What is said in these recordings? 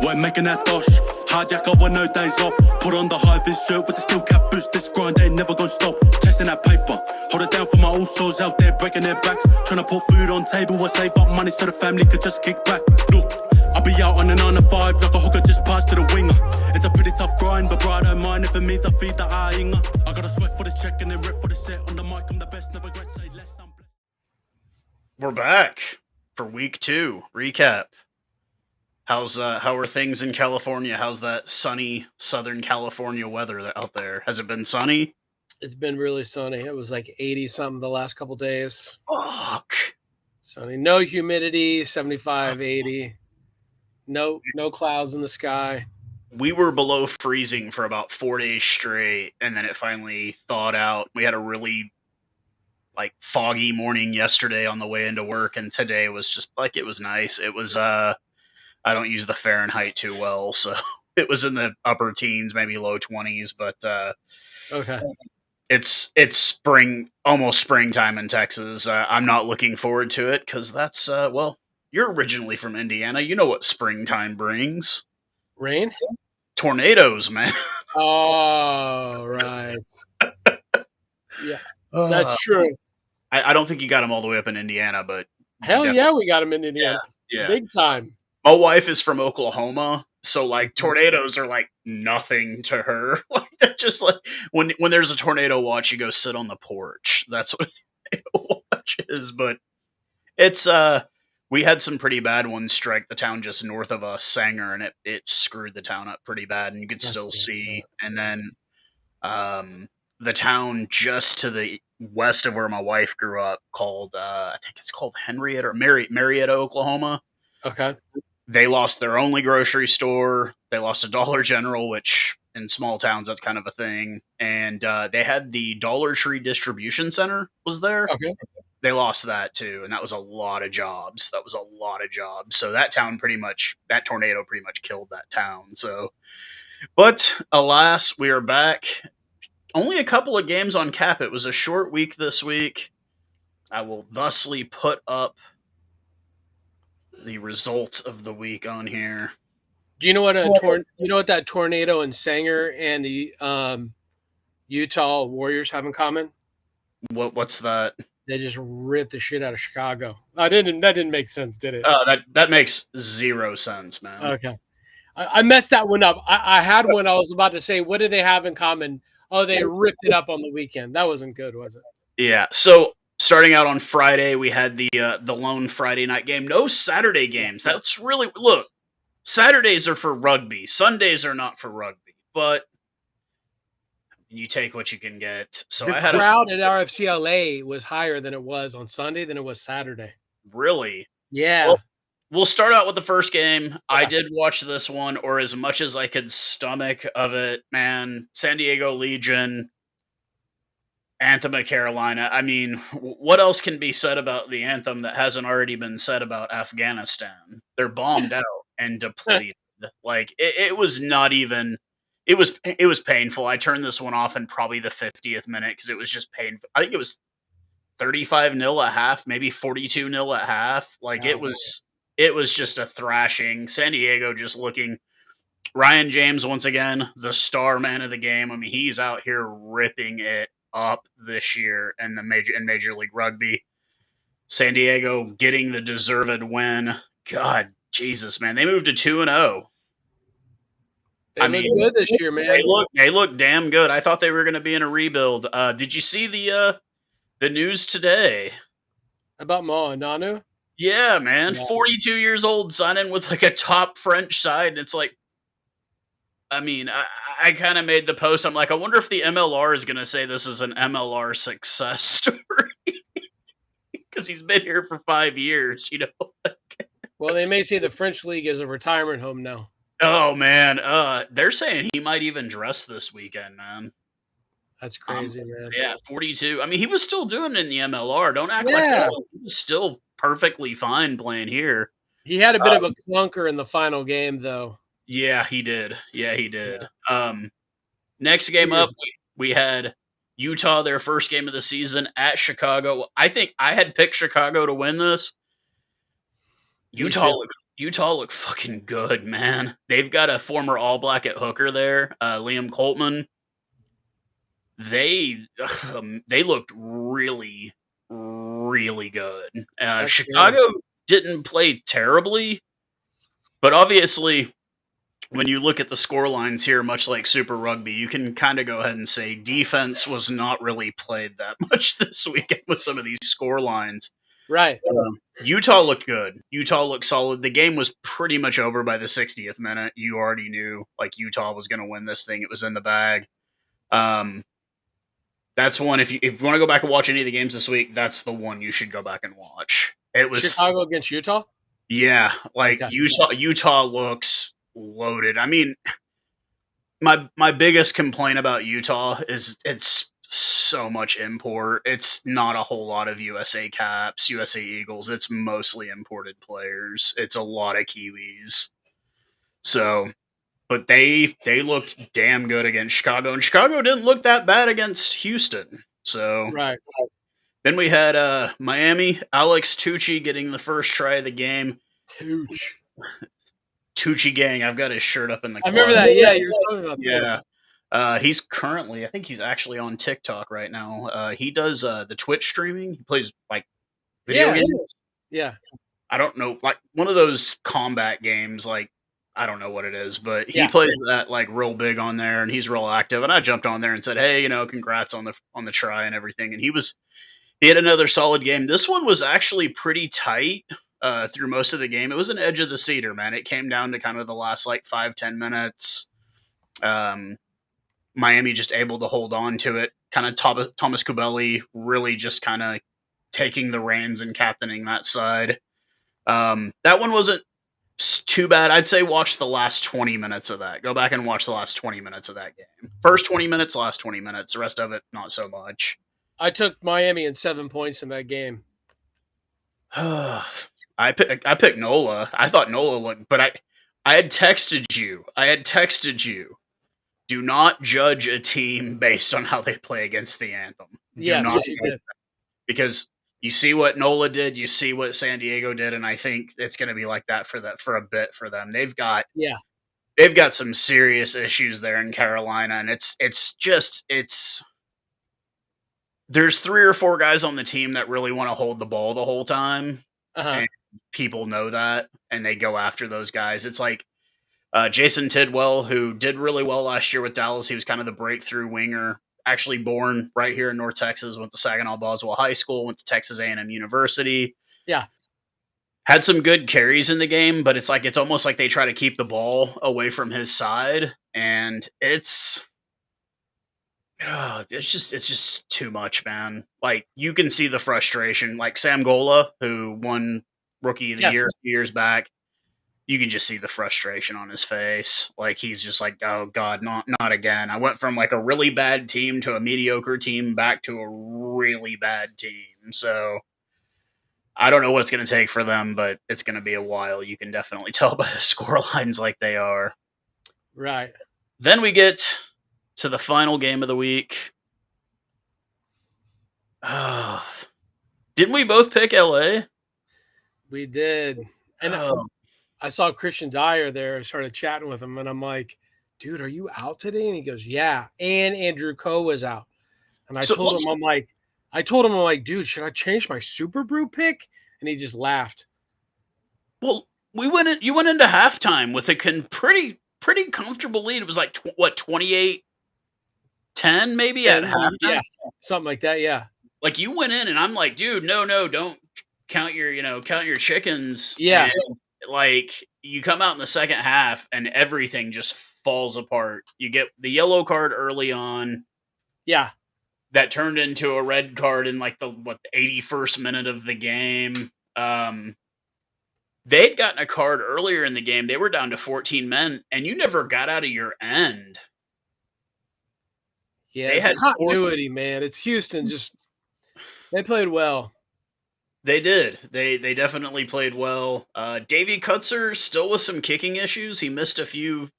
We're making that dosh. Hijack over no days off. Put on the high-vis shirt with the steel cap boots. This grind ain't never gonna stop. Chasing that paper. Hold it down for my all-stars out there breaking their backs. Trying to put food on table or save up money so the family could just kick back. Look, I'll be out on a 9 to 5 like a hooker just passed to the winger. It's a pretty tough grind, but bro, I don't mind if it means I feed the Inga. I gotta sweat for the check and then rip for the set. On the mic, I'm the best, never great, say less. We're back for week 2 recap. How are things in California? How's that sunny Southern California weather out there? Has it been sunny? It's been really sunny. It was like 80 something the last couple days. Fuck. Sunny, no humidity, 75, 80. No clouds in the sky. We were below freezing for about 4 days straight, and then it finally thawed out. We had a really foggy morning yesterday on the way into work, and today was just it was nice. It was I don't use the Fahrenheit too well, so it was in the upper teens, maybe low 20s, but okay. It's spring, almost springtime in Texas. I'm not looking forward to it because that's you're originally from Indiana. You know what springtime brings? Rain? Tornadoes, man. Oh, right. Yeah, that's true. I don't think you got them all the way up in Indiana, but hell yeah, we got them in Indiana. Yeah. Big time. My wife is from Oklahoma, so tornadoes are nothing to her. They're just when there's a tornado watch, you go sit on the porch. That's what tornado watch is. But it's we had some pretty bad ones strike the town just north of us, Sanger, and it screwed the town up pretty bad. And you could still see. And then the town just to the west of where my wife grew up, called I think it's called Henrietta or Marietta, Oklahoma. Okay. They lost their only grocery store. They lost a Dollar General, which in small towns, that's kind of a thing. And they had the Dollar Tree distribution center was there. Okay. They lost that too. And that was a lot of jobs. So that tornado pretty much killed that town. So, but alas, we are back. Only a couple of games on cap. It was a short week this week. I will thusly put up the results of the week on here. Do you know what that tornado in Sanger and the Utah Warriors have in common? What's that? They just ripped the shit out of Chicago. That didn't make sense, did it? That makes zero sense, man. Okay. I messed that one up. I had one I was about to say, what do they have in common? Oh, they ripped it up on the weekend. That wasn't good, was it? Yeah. So starting out on Friday, we had the lone Friday night game. No Saturday games. That's really Saturdays are for rugby. Sundays are not for rugby. But you take what you can get. So the crowd at RFCLA was higher than it was on Sunday than it was Saturday. Really? Yeah. Well, we'll start out with the first game. Yeah. I did watch this one, or as much as I could stomach of it, man. San Diego Legion, Anthem of Carolina. I mean, what else can be said about the Anthem that hasn't already been said about Afghanistan? They're bombed out and depleted. It was not even. It was painful. I turned this one off in probably the 50th minute because it was just painful. I think it was 35-0 at half, maybe 42-0 at half. It was just a thrashing. San Diego just looking. Ryan James, once again, the star man of the game. I mean, he's out here ripping it up this year in Major League Rugby. San Diego getting the deserved win. God, Jesus, man. They moved to 2-0. They look good this year, man. They look damn good. I thought they were going to be in a rebuild. Did you see the news today about Mo Nanu? Yeah, man. Yeah. 42 years old, signing with a top French side. It's I mean, I kind of made the post. I'm like, I wonder if the MLR is going to say this is an MLR success story because he's been here for 5 years, Well, they may say the French league is a retirement home now. Oh man, they're saying he might even dress this weekend, man. That's crazy, man. Yeah, 42. I mean, he was still doing it in the MLR. Don't act like he was still perfectly fine playing here. He had a bit of a clunker in the final game, though. Yeah, he did. Yeah. Next game up, we had Utah, their first game of the season at Chicago. I think I had picked Chicago to win this. Utah look fucking good, man. They've got a former All Black at hooker there, Liam Coltman. They looked really, really good. Chicago didn't play terribly, but obviously, when you look at the score lines here, much like Super Rugby, you can kind of go ahead and say defense was not really played that much this weekend with some of these score lines. Right. Utah looked good. Utah looked solid. The game was pretty much over by the 60th minute. You already knew like Utah was going to win this thing. It was in the bag. That's one. If you want to go back and watch any of the games this week, that's the one you should go back and watch. It was Chicago against Utah. Yeah, like Okay. Utah looks loaded. I mean, my biggest complaint about Utah is it's so much import. It's not a whole lot of USA Caps, USA Eagles. It's mostly imported players. It's a lot of Kiwis. So, but they looked damn good against Chicago, and Chicago didn't look that bad against Houston. So, Right. then we had Miami, Alex Tucci getting the first try of the game. Tooch. Tucci Gang. I've got his shirt up in the I remember closet. that. Yeah, you were talking about that. Yeah. He's currently, I think he's actually on TikTok right now. He does the Twitch streaming. He plays like video games. Yeah. I don't know, like one of those combat games, like I don't know what it is, but he Yeah. plays that like real big on there, and he's real active. And I jumped on there and said, "Hey, congrats on the try and everything." And he had another solid game. This one was actually pretty tight through most of the game. It was an edge of the cedar, man. It came down to kind of the last like 5-10 minutes. Miami just able to hold on to it. Kind of Thomas Kubeli really just kind of taking the reins and captaining that side. That one wasn't too bad. I'd say watch the last 20 minutes of that. Go back and watch the last 20 minutes of that game. First 20 minutes, last 20 minutes. The rest of it, not so much. I took Miami in 7 points in that game. I picked Nola. I thought Nola looked, but I had texted you. Do not judge a team based on how they play against the anthem. Yes, you did. Because you see what Nola did, you see what San Diego did, and I think it's going to be like that for a bit for them. They've got some serious issues there in Carolina, and there's 3 or 4 guys on the team that really want to hold the ball the whole time, and people know that, and they go after those guys. It's like Jason Tidwell, who did really well last year with Dallas. He was kind of the breakthrough winger. Actually born right here in North Texas, went to Saginaw Boswell High School, went to Texas A&M University. Yeah. Had some good carries in the game, but it's almost like they try to keep the ball away from his side, and it's just too much, man. Like you can see the frustration. Like Sam Gola, who won Rookie of the Year a few years back, you can just see the frustration on his face. Like he's just like, oh God, not again. I went from like a really bad team to a mediocre team back to a really bad team. So I don't know what it's going to take for them, but it's going to be a while. You can definitely tell by the score lines like they are. Right. Then we get to the final game of the week. Didn't we both pick LA? We did. And I saw Christian Dyer there and started chatting with him, and I'm like, dude, are you out today? And he goes, yeah. And Andrew Coe was out. And I told him, I'm like, dude, should I change my Super Brew pick? And he just laughed. Well, you went into halftime with a pretty comfortable lead. It was like 28-10 maybe at halftime. Yeah, something like that, yeah. Like you went in and I'm like, dude, no, don't count your chickens. Yeah. And, like you come out in the second half and everything just falls apart. You get the yellow card early on. Yeah. That turned into a red card in like the 81st minute of the game. They'd gotten a card earlier in the game. They were down to 14 men, and you never got out of your end. Yeah, they had continuity, man. It's Houston. They played well. They did. They definitely played well. Davey Kutzer still with some kicking issues. He missed a few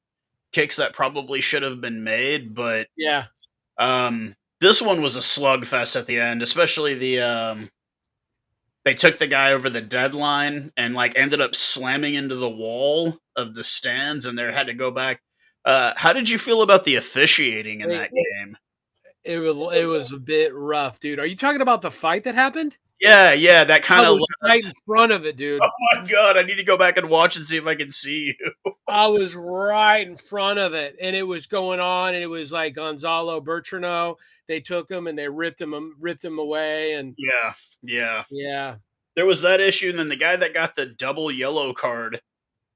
kicks that probably should have been made, but yeah. This one was a slugfest at the end, especially the they took the guy over the deadline and like ended up slamming into the wall of the stands, and they had to go back. How did you feel about the officiating in that game? It was a bit rough, dude. Are you talking about the fight that happened? Yeah, that I kind of. was right in front of it, dude. Oh my god, I need to go back and watch and see if I can see you. I was right in front of it, and it was going on, and it was like Gonzalo Bertrano. They took him and they ripped him away, and yeah. There was that issue, and then the guy that got the double yellow card.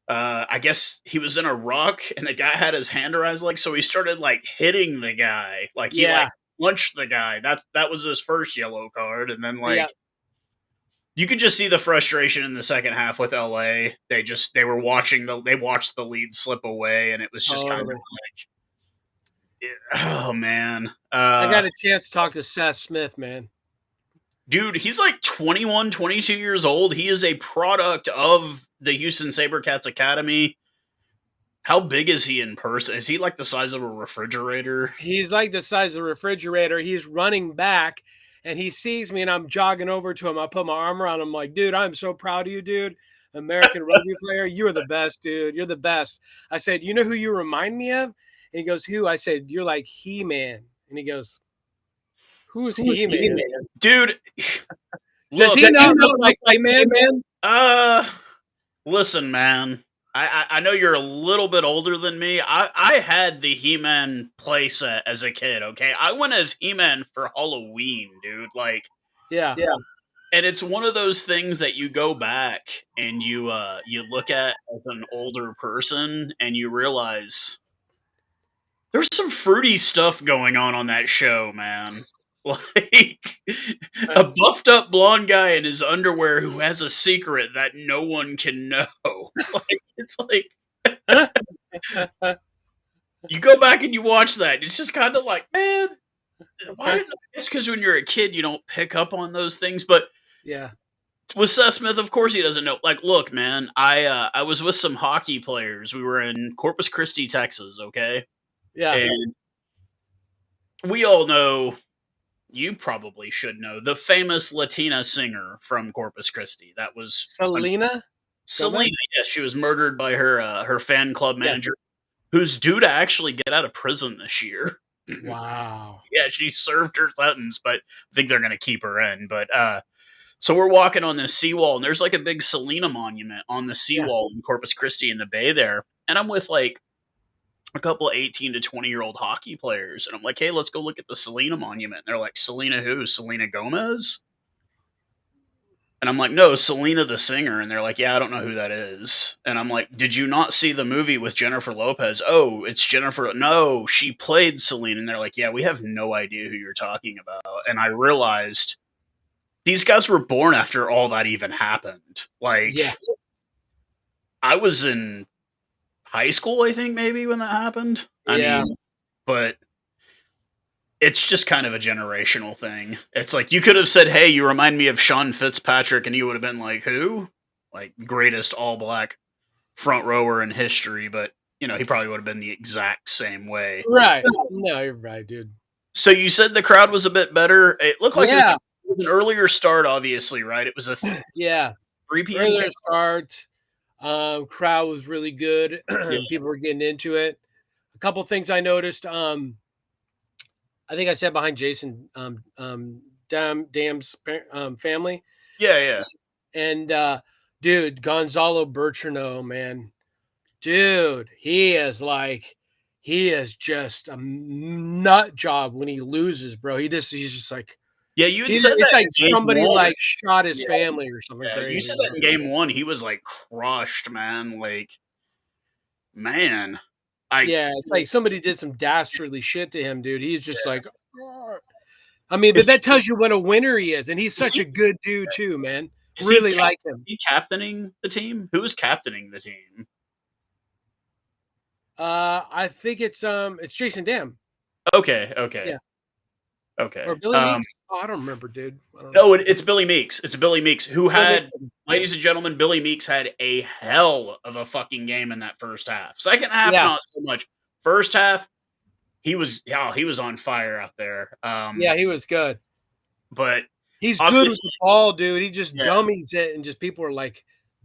I guess he was in a ruck, and the guy had his hand around his leg, so he started like hitting the guy, like he like punched the guy. That was his first yellow card, and then like. You could just see the frustration in the second half with LA. They watched the lead slip away, and it was just kind of like, oh man. I got a chance to talk to Seth Smith, man. Dude, he's like 21, 22 years old. He is a product of the Houston SaberCats Academy. How big is he in person? Is he like the size of a refrigerator? He's like the size of a refrigerator. He's running back. And he sees me, and I'm jogging over to him. I put my arm around him. I'm like, dude, I'm so proud of you, dude. American rugby player. You are the best, dude. You're the best. I said, you know who you remind me of? And he goes, who? I said, you're like He-Man. And he goes, who's He-Man? Dude. Does he not look like He-Man, man? Listen, man. I know you're a little bit older than me. I had the He-Man playset as a kid, okay? I went as He-Man for Halloween, dude. Like, yeah. And it's one of those things that you go back and you look at as an older person and you realize there's some fruity stuff going on that show, man. Like a buffed up blonde guy in his underwear who has a secret that no one can know. Like it's like you go back and you watch that. It's just kind of like, man, why? It's because when you're a kid, you don't pick up on those things. But yeah, with Seth Smith, of course, he doesn't know. Like, look, man, I was with some hockey players. We were in Corpus Christi, Texas. Okay, yeah, and we all know. You probably should know the famous Latina singer from Corpus Christi. That was Selena. Yes, she was murdered by her fan club manager, who's due to actually get out of prison this year. Wow. Yeah, she served her sentence, but I think they're going to keep her in. But so we're walking on this seawall, and there's like a big Selena monument on the seawall in Corpus Christi in the bay there, and I'm with like a couple of 18 to 20-year-old hockey players. And I'm like, hey, let's go look at the Selena monument. And they're like, Selena who? Selena Gomez? And I'm like, no, Selena the singer. And they're like, yeah, I don't know who that is. And I'm like, did you not see the movie with Jennifer Lopez? Oh, it's Jennifer. No, she played Selena. And they're like, yeah, we have no idea who you're talking about. And I realized these guys were born after all that even happened. Like, I was in high school, I think, maybe when that happened. I mean, but it's just kind of a generational thing. It's like you could have said, hey, you remind me of Sean Fitzpatrick, and he would have been like, who? Like, greatest all black front rower in history, but you know, he probably would have been the exact same way. Right. No, you're right, dude. So you said the crowd was a bit better. It looked like it was an earlier start, obviously, right? It was a 3 p.m. earlier start. Crowd was really good. People were getting into it. A couple things I noticed. I think I sat behind Jason Dam's family. Yeah. And dude, Gonzalo Bertrano, man, dude, he is just a nut job when he loses, bro. He's just like. Yeah, you had said it's that like somebody like shot his family or something crazy. You said that in game one. He was like crushed, man. Like, man. It's like somebody did some dastardly shit to him, dude. He's just like, I mean, but that tells you what a winner he is, and he's such a good dude too, man. Really like him. Is he captaining the team? Who is captaining the team? I think it's Jason Dam. Okay. Yeah. Okay. Or Billy Meeks. Oh, I don't remember, dude. It's Billy Meeks. It's Billy Meeks who had, ladies and gentlemen, Billy Meeks had a hell of a fucking game in that first half. Second half, not so much. First half, he was on fire out there. He was good. But He's good with the ball, dude. He just dummies it, and just people are like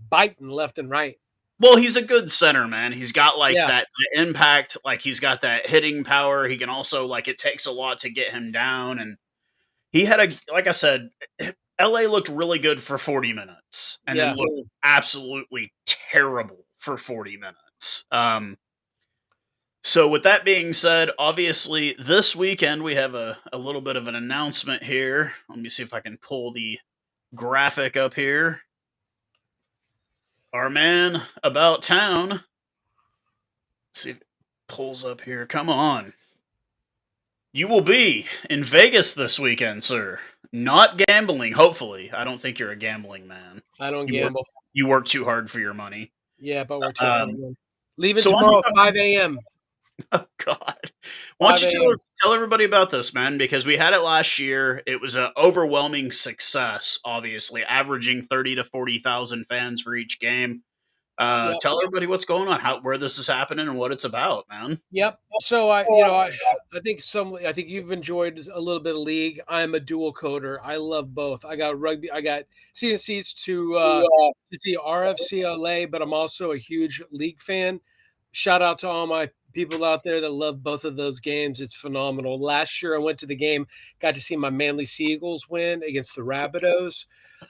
biting left and right. Well, he's a good center, man. He's got that impact, he's got that hitting power. He can also it takes a lot to get him down, and he had like I said, LA looked really good for 40 minutes and then looked absolutely terrible for 40 minutes. So with that being said, obviously this weekend we have a little bit of an announcement here. Let me see if I can pull the graphic up here. Our man about town. Let's see if it pulls up here. Come on. You will be in Vegas this weekend, sir. Not gambling, hopefully. I don't think you're a gambling man. I don't gamble. You work too hard for your money. Yeah, but we're too hard. Leaving tomorrow at 5 a.m. Oh, God. Why don't you tell everybody about this, man? Because we had it last year. It was an overwhelming success, obviously, averaging 30 to 40,000 fans for each game. Tell everybody what's going on, where this is happening, and what it's about, man. Yep. So I think you've enjoyed a little bit of league. I'm a dual coder. I love both. I got rugby. I got season seats to see RFCLA, but I'm also a huge league fan. Shout out to all my people out there that love both of those games. It's phenomenal. Last year I went to the game, got to see my Manly Seagulls win against the Rabbitohs.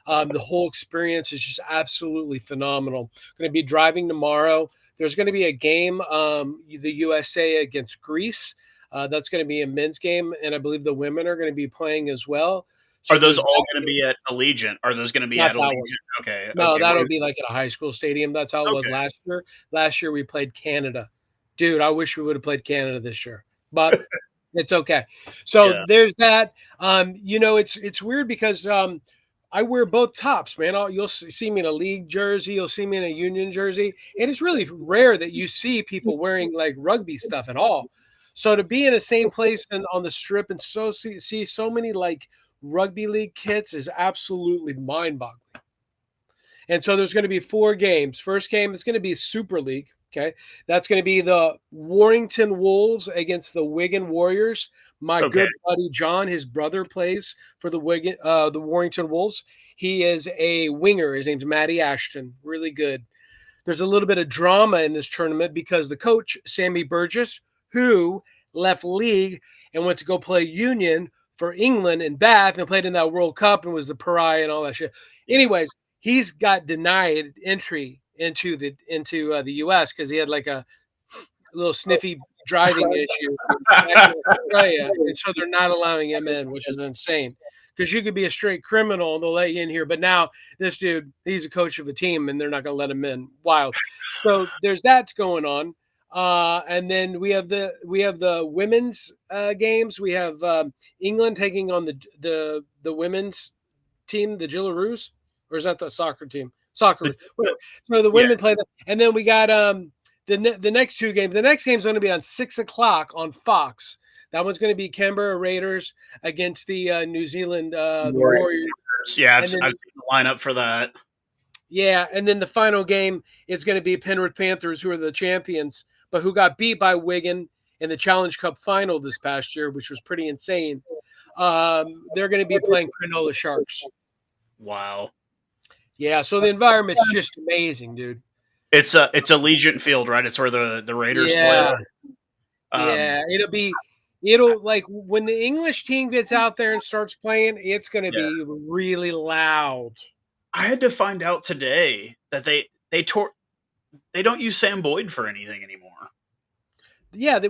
The whole experience is just absolutely phenomenal. Going to be driving tomorrow. There's going to be a game, the USA against Greece. That's going to be a men's game, and I believe the women are going to be playing as well. So are those all going to be at Allegiant? Are those going to be at Allegiant? Okay. No, that'll be like at a high school stadium. That's how it was last year. Last year we played Canada. Dude, I wish we would have played Canada this year, but it's okay. So there's that. It's weird because I wear both tops, man. You'll see me in a league jersey. You'll see me in a union jersey. And it's really rare that you see people wearing like rugby stuff at all. So to be in the same place and on the strip and see so many like rugby league kits is absolutely mind-boggling. And so there's going to be 4 games. First game is going to be Super League. Okay. That's going to be the Warrington Wolves against the Wigan Warriors. My good buddy John, his brother, plays for the Warrington Wolves. He is a winger. His name's Matty Ashton. Really good. There's a little bit of drama in this tournament because the coach, Sammy Burgess, who left league and went to go play union for England in Bath and played in that World Cup and was the pariah and all that shit. Anyways, he's got denied entry into the U.S. because he had like a little sniffy driving issue in Australia, and so they're not allowing him in, which is insane. Because you could be a straight criminal and they'll let you in here, but now this dude, he's a coach of a team and they're not going to let him in. Wild. So there's that going on, and then we have the women's games. We have England taking on the women's team, the Gillaroos, or is that the soccer team? Soccer. So the women play that, and then we got the next 2 games. The next game is going to be on 6:00 on Fox. That one's going to be Canberra Raiders against the New Zealand the Warriors. Yeah, I've seen the lineup for that. Yeah, and then the final game is going to be Penrith Panthers, who are the champions, but who got beat by Wigan in the Challenge Cup final this past year, which was pretty insane. They're going to be playing Cronulla Sharks. Wow. Yeah, so the environment's just amazing, dude. It's Allegiant Field, right? It's where the Raiders play. Yeah, it'll like when the English team gets out there and starts playing, it's going to be really loud. I had to find out today that they don't use Sam Boyd for anything anymore. Yeah, they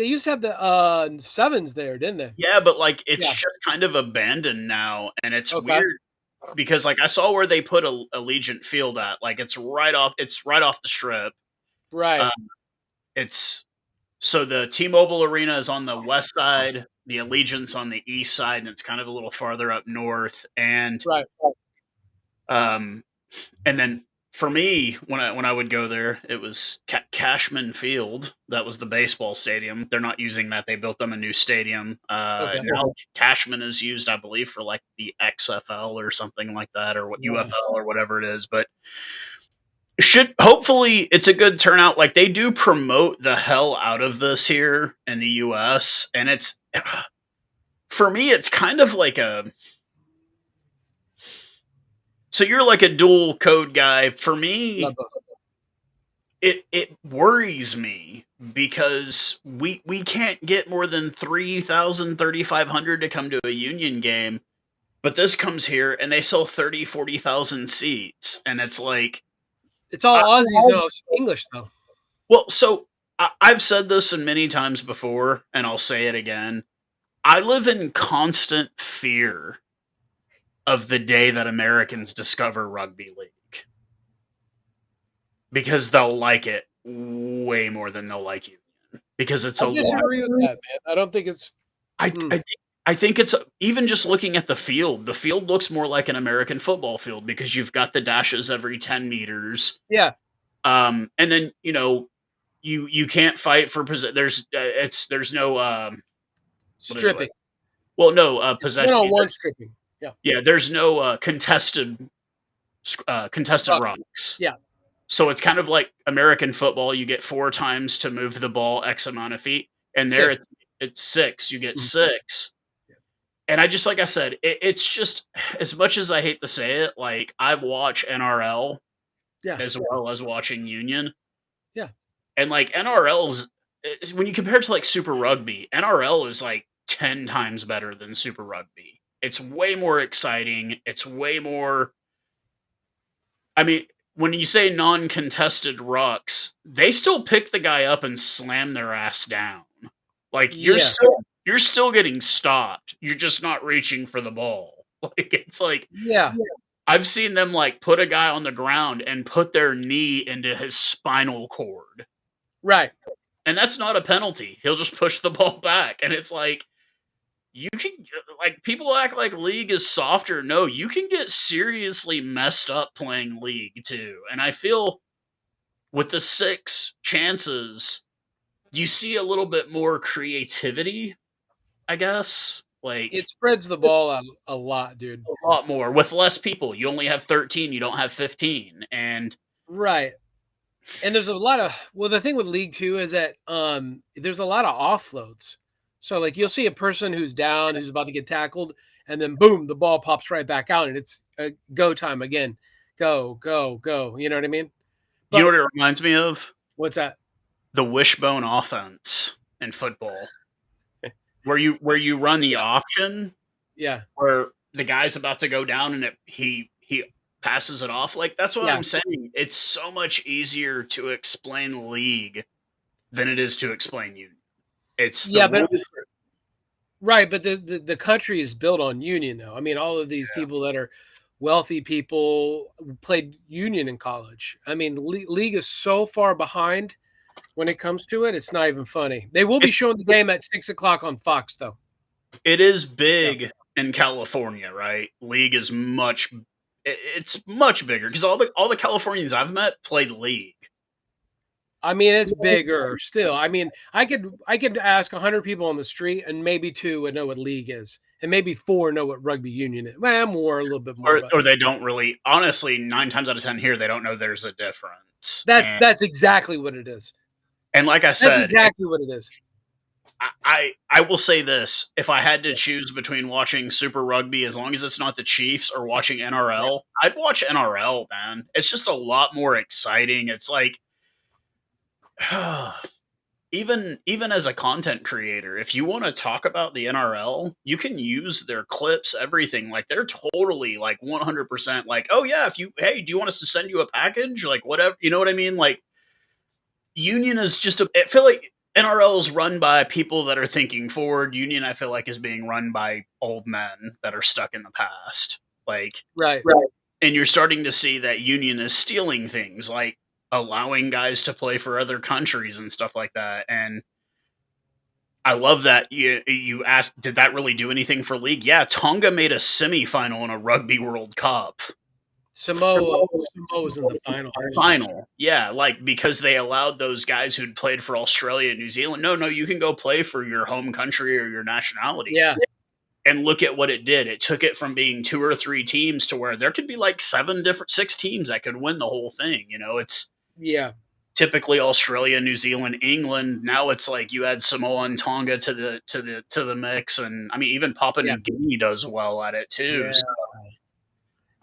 used to have the sevens there, didn't they? Yeah, but like it's just kind of abandoned now, and it's weird. Because like I saw where they put Allegiant Field at, like it's right off the strip. Right. So the T-Mobile Arena is on the west side, the Allegiant's on the east side, and it's kind of a little farther up north. And and then for me, when I would go there, it was Cashman Field. That was the baseball stadium. They're not using that. They built them a new stadium. Now Cashman is used, I believe, for like the XFL or something like that, or what UFL or whatever it is. But hopefully it's a good turnout. Like they do promote the hell out of this here in the US, and it's for me, it's kind of like So you're like a dual code guy. For me, Love both. it worries me because we can't get more than 3,000, 3,500 to come to a Union game. But this comes here and they sell 30, 40,000 seats. And it's like, It's all Aussies now. English though. well, so I've said this many times before, and I'll say it again. I live in constant fear of the day that Americans discover rugby league because they'll like it way more than they'll like Union because it's I a lot. disagree with that, man. I don't think it's. I think it's even just looking at the field. The field looks more like an American football field because you've got the dashes every 10 meters. Yeah. And then you can't fight for there's no Stripping. well, no possession. One-on-one stripping. Yeah. Yeah, there's no contested rucks. Yeah. So it's kind of like American football. You get 4 times to move the ball X amount of feet, and there it's 6. You get 6. And like I said, it's just, as much as I hate to say it, like I watch NRL as well as watching Union. Yeah. And like NRL's, when you compare it to like Super Rugby, NRL is like 10 times better than Super Rugby. It's way more exciting. It's way more. I mean, when you say non-contested rucks, they still pick the guy up and slam their ass down. Like you're still getting stopped. You're just not reaching for the ball. Like it's like I've seen them like put a guy on the ground and put their knee into his spinal cord. Right. And that's not a penalty. He'll just push the ball back. And it's like, you can, like, people act like league is softer. No, you can get seriously messed up playing league too. And I feel with the 6 chances, you see a little bit more creativity, I guess. Like, it spreads the ball out a lot, dude. A lot more with less people. You only have 13. You don't have 15. And right. And there's a lot of, well, the thing with league too is that there's a lot of offloads. So like you'll see a person who's down, who's about to get tackled, and then boom, the ball pops right back out, and it's go time again. Go, go, go. You know what I mean? But, you know what it reminds me of? What's that? The wishbone offense in football. where you run the option. Yeah. Where the guy's about to go down and he passes it off. Like, that's what I'm saying. It's so much easier to explain league than it is to explain Union. It's right, but the country is built on Union though. I mean, all of these people that are wealthy people played Union in college. I mean, league is so far behind when it comes to it. It's not even funny. They will be showing the game at 6:00 on Fox though. It is big in California, right? League is it's much bigger because all the Californians I've met played league. I mean, it's bigger still. I mean, I could ask 100 people on the street, and maybe 2 would know what league is, and maybe 4 know what rugby union is. Well, more, a little bit more, or they don't really. Honestly, 9 times out of 10 here, they don't know there's a difference. That's exactly what it is. And like I said, that's exactly what it is. I will say this: if I had to choose between watching Super Rugby, as long as it's not the Chiefs, or watching NRL, I'd watch NRL. Man, it's just a lot more exciting. It's like. Even as a content creator, if you want to talk about the NRL, you can use their clips, everything. Like, they're totally like 100% like, oh yeah, do you want us to send you a package? Like, whatever, you know what I mean? Like, Union is just I feel like NRL is run by people that are thinking forward. Union, I feel like, is being run by old men that are stuck in the past. Like, right. And you're starting to see that Union is stealing things, like allowing guys to play for other countries and stuff like that. And I love that you asked, did that really do anything for league? Yeah, Tonga made a semifinal in a Rugby World Cup. Samoa was in the final. Yeah, like, because they allowed those guys who'd played for Australia and New Zealand. No, you can go play for your home country or your nationality. Yeah. And look at what it did. It took it from being 2 or 3 teams to where there could be like 6 teams that could win the whole thing. You know, it's typically Australia, New Zealand, England. Now it's like you add Samoa and Tonga to the mix, and I mean, even Papua New Guinea does well at it too. Yeah. So,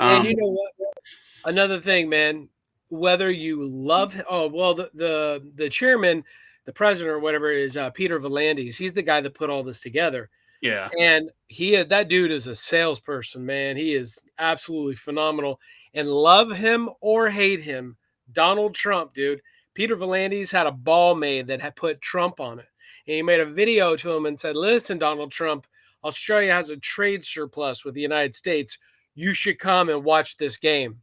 And you know what? Another thing, man. Whether you love, the chairman, the president or whatever is Peter Volandis. He's the guy that put all this together. Yeah. And that dude is a salesperson, man. He is absolutely phenomenal. And love him or hate him, Donald Trump, dude. Peter Volandis had a ball made that had put Trump on it. And he made a video to him and said, listen, Donald Trump, Australia has a trade surplus with the United States. You should come and watch this game.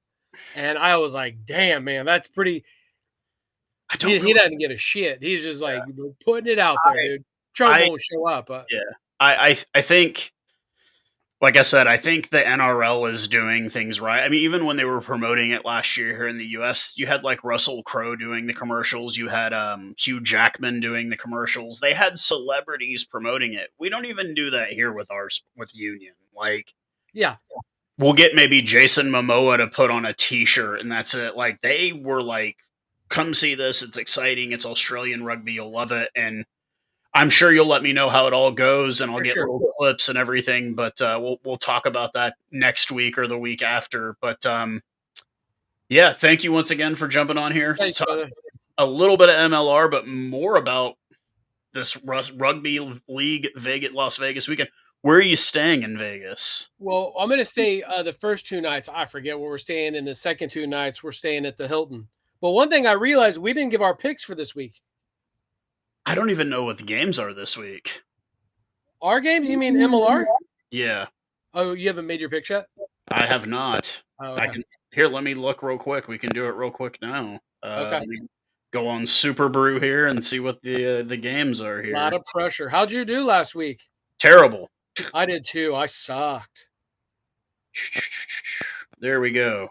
And I was like, damn, man, that's pretty. He doesn't give a shit. He's just like putting it out there, dude. Trump won't show up. Yeah. I think, like I said, I think the NRL is doing things right. I mean, even when they were promoting it last year here in the US, you had like Russell Crowe doing the commercials. You had Hugh Jackman doing the commercials. They had celebrities promoting it. We don't even do that here with Union. Like, yeah, we'll get maybe Jason Momoa to put on a T-shirt, and that's it. Like, they were like, come see this. It's exciting. It's Australian rugby. You'll love it. And I'm sure you'll let me know how it all goes, and I'll get little clips and everything. But we'll talk about that next week or the week after. But yeah, thank you once again for jumping on here to talk a little bit of MLR, but more about this Rugby League Las Vegas weekend. Where are you staying in Vegas? Well, I'm going to stay the first 2 nights. I forget where we're staying. In the second 2 nights, we're staying at the Hilton. But one thing I realized, we didn't give our picks for this week. I don't even know what the games are this week. Our games? You mean MLR? Yeah. Oh, you haven't made your picks yet? I have not. Oh, okay. I can let me look real quick. We can do it real quick now. Okay. Let me go on Super Brew here and see what the games are here. A lot of pressure. How'd you do last week? Terrible. I did too. I sucked. There we go.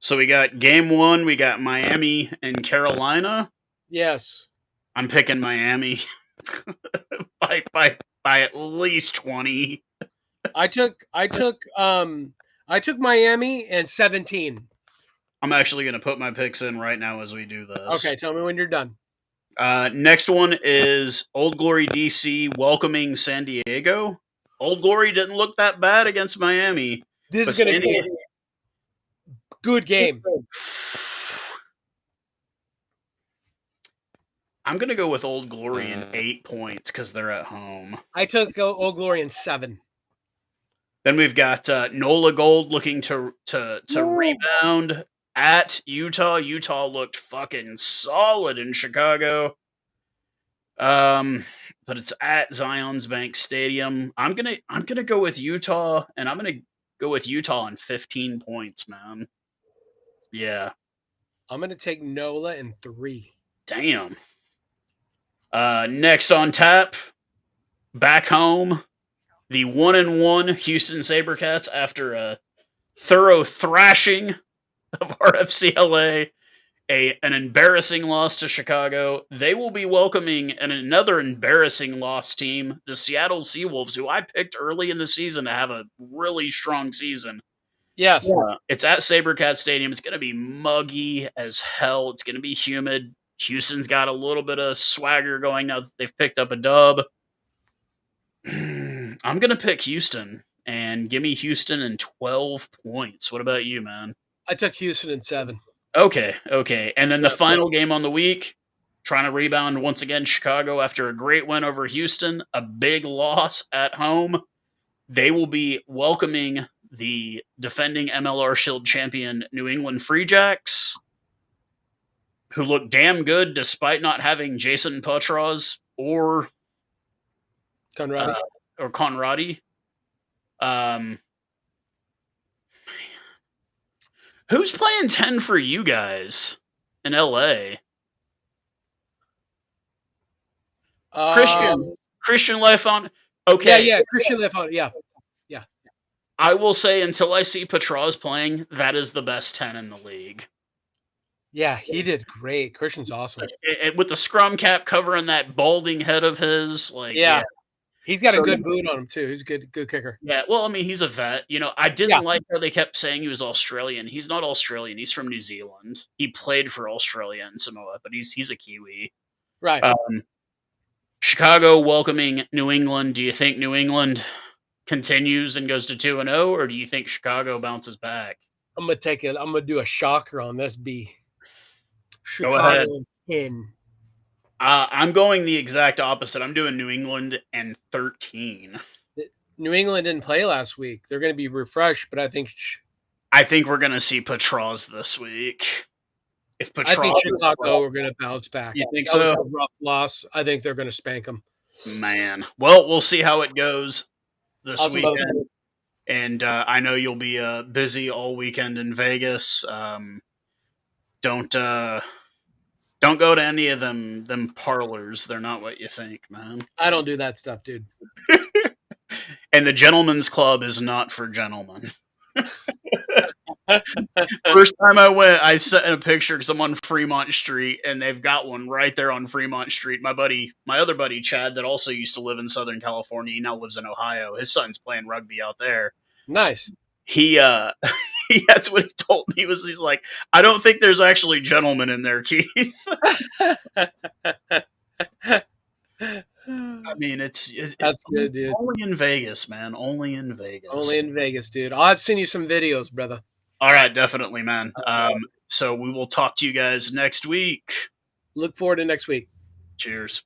So we got game 1. We got Miami and Carolina. Yes. I'm picking Miami by at least 20. I took Miami and 17. I'm actually going to put my picks in right now as we do this. Okay, tell me when you're done. Next one is Old Glory DC welcoming San Diego. Old Glory didn't look that bad against Miami. This is going to be a good game. I'm going to go with Old Glory in 8 points because they're at home. I took Old Glory in 7. Then we've got Nola Gold looking to rebound at Utah. Utah looked fucking solid in Chicago. But it's at Zions Bank Stadium. I'm gonna go with Utah, and I'm gonna go with Utah on 15 points, man. Yeah. I'm gonna take Nola in 3. Damn. Next on tap, back home, the 1-1 Houston SaberCats after a thorough thrashing of RFCLA, an embarrassing loss to Chicago. They will be welcoming another embarrassing loss team, the Seattle Seawolves, who I picked early in the season to have a really strong season. Yes. It's at SaberCat Stadium. It's going to be muggy as hell. It's going to be humid. Houston's got a little bit of swagger going now that they've picked up a dub. I'm going to pick Houston and give me Houston in 12 points. What about you, man? I took Houston in 7. Okay. And then the final game on the week, trying to rebound once again, Chicago after a great win over Houston, a big loss at home. They will be welcoming the defending MLR Shield champion New England Free Jacks, who look damn good despite not having Jason Petros or Conradi. Who's playing 10 for you guys in LA? Christian Lefon. Okay. Yeah, Christian Lefon. Yeah. I will say, until I see Petros playing, that is the best 10 in the league. Yeah, he did great. Christian's awesome. With the scrum cap covering that balding head of his. Yeah. He's got a good boot on him, too. He's a good kicker. Yeah, well, I mean, he's a vet. I didn't like how they kept saying he was Australian. He's not Australian. He's from New Zealand. He played for Australia and Samoa, but he's a Kiwi. Right. Chicago welcoming New England. Do you think New England continues and goes to 2-0, or do you think Chicago bounces back? I'm gonna take it. I'm gonna do a shocker on this B. Go ahead. Chicago 10. I'm going the exact opposite. I'm doing New England and 13. New England didn't play last week. They're going to be refreshed, but I think we're going to see Patras this week. If I think Patras, Chicago are going to bounce back. you think That was so? a rough loss. I think they're going to spank them. Man, well, we'll see how it goes this Awesome, brother. weekend. And I know you'll be busy all weekend in Vegas. Don't go to any of them parlors. They're not what you think, man. I don't do that stuff, dude. And the Gentlemen's Club is not for gentlemen. First time I went, I sent in a picture because I'm on Fremont Street, and they've got one right there on Fremont Street. My other buddy Chad, that also used to live in Southern California, he now lives in Ohio. His son's playing rugby out there. Nice. He that's what he told me. He's like, I don't think there's actually gentlemen in there, Keith. I mean, it's That's good, dude. Only in Vegas, man. Only in Vegas. Only in Vegas, dude. I'll have to send you some videos, brother. All right, definitely, man. So we will talk to you guys next week. Look forward to next week. Cheers.